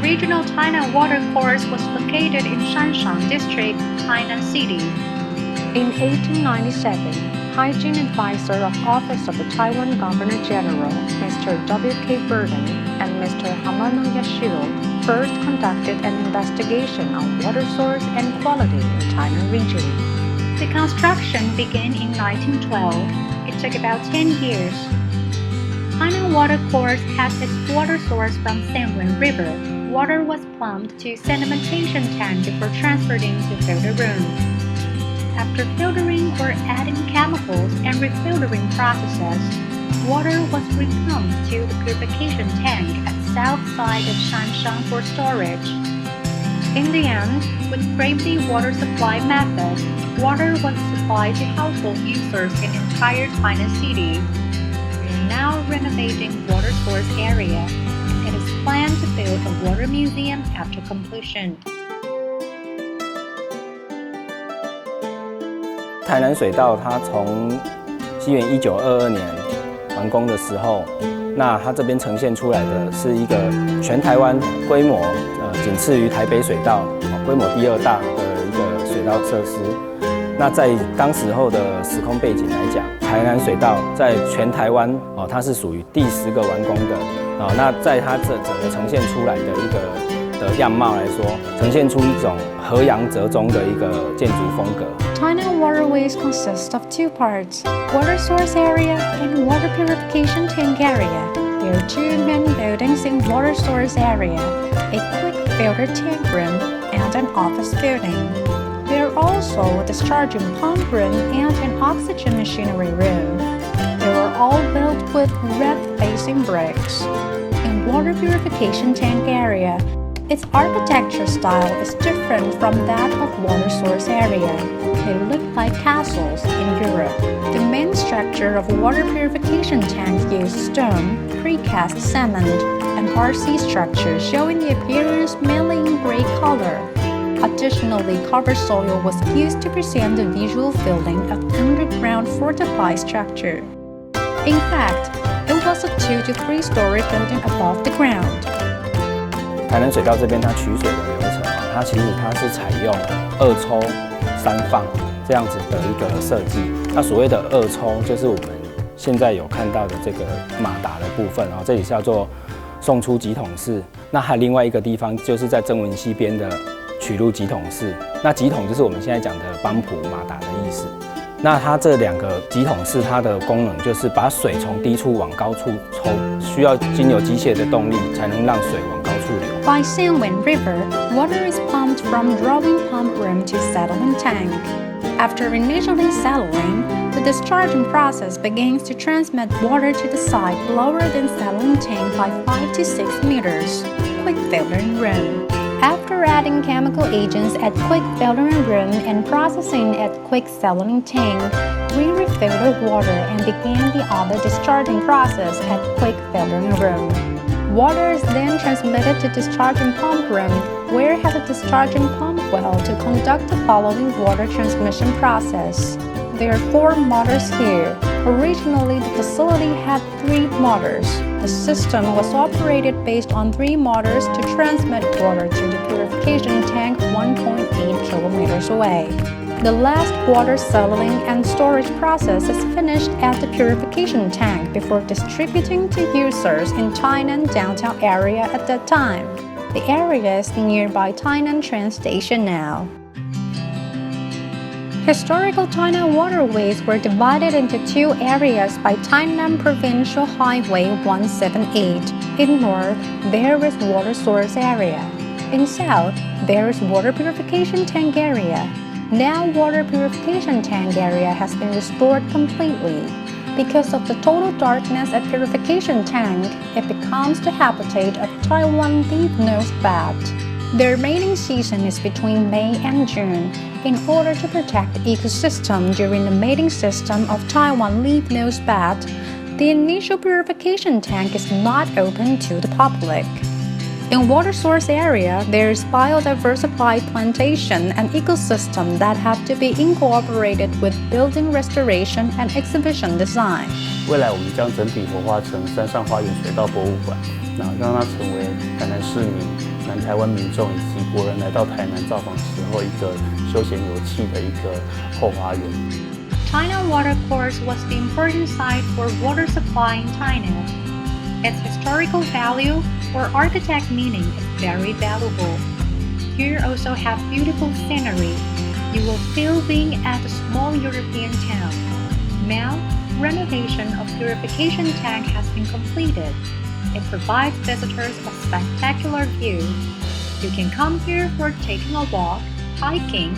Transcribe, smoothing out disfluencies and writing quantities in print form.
original Tainan watercourse was located in Shanshan District, Tainan City. In 1897, Hygiene Advisor of Office of the Taiwan Governor General, Mr. W.K. Burden, and Mr. Hamano Yashiro first conducted an investigation on water source and quality in the Tainan region. The construction began in 1912. It took about 10 years. Tainan watercourse had its water source from San River. Water was pumped to sedimentation tank before transferred into filter room. After filtering or adding chemicals and refiltering processes, water was repumped to the purification tank at south side of Shanshan for storage. In the end, with gravity water supply method, water was supplied to household users in entire Tainan City. We are now renovating water source area, and it is planned to build a water museum after completion. 台南水道它从西元1922年完工的时候，那它这边呈现出来的是一个全台湾规模仅次于台北水道规模第2大的一个水道设施。那在当时候的时空背景来讲，台南水道在全台湾它是属于第10个完工的那在它整个呈现出来的一个的样貌来说，呈现出一种和洋折中的一个建筑风格。Tainan waterways consist of two parts, water source area and water purification tank area. There are two main buildings in water source area, a quick filter tank room and an office building. There are also a discharging pump room and an oxygen machinery room. They were all built with red-facing bricks. In water purification tank area, its architecture style is different from that of water source area. They look like castles in Europe. The main structure of water purification tank used stone, precast cement, and RC structure showing the appearance mainly in gray color. Additionally, cover soil was used to present the visual feeling of underground fortified structure. In fact, it was a 2 to 3 story building above the ground. 台南水道这边它取水的流程它其实是采用2抽3放这样子的一个设计。那所谓的2抽，就是我们现在有看到的这个马达的部分这里叫做送出集桶室。那还有另外一个地方，就是在曾文溪边的取入集桶室。那集桶就是我们现在讲的帮浦马达的意思。那它这2个集桶室，它的功能就是把水从低处往高处抽，需要经由机械的动力才能让水往高处流。By San River, water is pumped from drawing pump room to settling tank. After initially settling, the discharging process begins to transmit water to the side lower than settling tank by 5 to 6 meters. Quick filtering room. After adding chemical agents at quick filtering room and processing at quick settling tank, we refill the water and begin the other discharging process at quick filtering room. Water is then transmitted to discharging pump room, where has a discharging pump well to conduct the following water transmission process. There are 4 motors here. Originally, the facility had 3 motors. The system was operated based on 3 motors to transmit water to the purification tank 1.8 kilometers away. The last water settling and storage process is finished at the purification tank before distributing to users in Tainan downtown area at that time. The area is nearby Tainan train station now. Historical Tainan waterways were divided into 2 areas by Tainan Provincial Highway 178. In north, there is water source area. In south, there is water purification tank area. Now water purification tank area has been restored completely. Because of the total darkness at purification tank, it becomes the habitat of Taiwan leaf-nosed bat. The remaining season is between May and June. In order to protect the ecosystem during the mating system of Taiwan leaf-nosed bat, the initial purification tank is not open to the public. In water source area, there is biodiversified plantation and ecosystem that have to be incorporated with building restoration and exhibition design. 未来我们将整体活化成山上花园水道博物馆，让它成为台南市民、南台湾民众以及国人来到台南造访时候一个休闲游憩的一个后花园。Tainan Watercourse was the important site for water supply in Tainan. Its historical value or architect meaning is very valuable. Here also have beautiful scenery. You will feel being at a small European town. Now, renovation of purification tank has been completed. It provides visitors a spectacular view. You can come here for taking a walk, hiking,